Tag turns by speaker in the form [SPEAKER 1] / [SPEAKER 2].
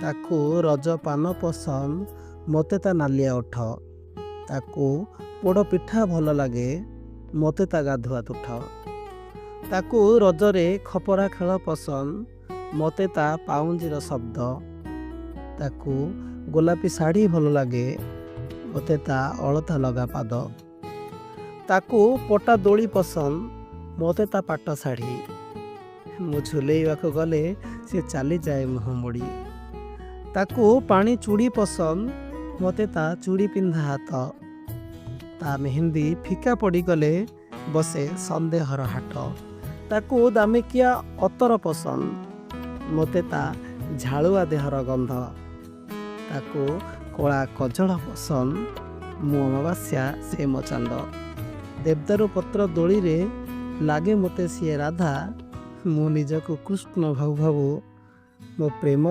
[SPEAKER 1] ତାକୁ ରଜ ପାନ ପସନ୍ଦ, ମୋତେ ତା ନାଲିଆ ଓଠ। ତାକୁ ପୋଡ଼ ପିଠା ଭଲ ଲାଗେ, ମୋତେ ତା ଗାଧୁଆ ତୁଠ। ତାକୁ ରଜରେ ଖପରା ଖେଳ ପସନ୍ଦ, ମୋତେ ତା ପାଉଁଜିର ଶବ୍ଦ। ତାକୁ ଗୋଲାପୀ ଶାଢ଼ୀ ଭଲ ଲାଗେ, ମୋତେ ତା ଅଳତା ଲଗା ପାଦ। ତାକୁ ପଟା ଦୋଳି ପସନ୍ଦ, ମୋତେ ତା ପାଟ ଶାଢ଼ୀ। ମୁଁ ଝୁଲେଇବାକୁ ଗଲେ ସେ ଚାଲିଯାଏ ମୁହଁ ମୋଡ଼ି। ତାକୁ ପାଣି ଚୁଡ଼ି ପସନ୍ଦ, ମୋତେ ତା ଚୁଡ଼ି ପିନ୍ଧା ହାତ। ତା ମେହେନ୍ଦି ଫିକା ପଡ଼ିଗଲେ ବସେ ସନ୍ଦେହର ହାଟ। ତାକୁ ଦାମିକିଆ ଅତର ପସନ୍ଦ, ମୋତେ ତା ଝାଳୁଆ ଦେହର ଗନ୍ଧ। ତାକୁ କଳା କଜଳ ପସନ୍ଦ, ମୁଁ ଅମାବାସ୍ୟା ସେ ମୋ ଚାନ୍ଦ। ଦେବଦାରୁ ପତ୍ର ଦୋଳିରେ ଲାଗେ ମୋତେ ସିଏ ରାଧା, ମୁଁ ନିଜକୁ କୃଷ୍ଣ ଭାବୁ ଭାବୁ ମୋ ପ୍ରେମ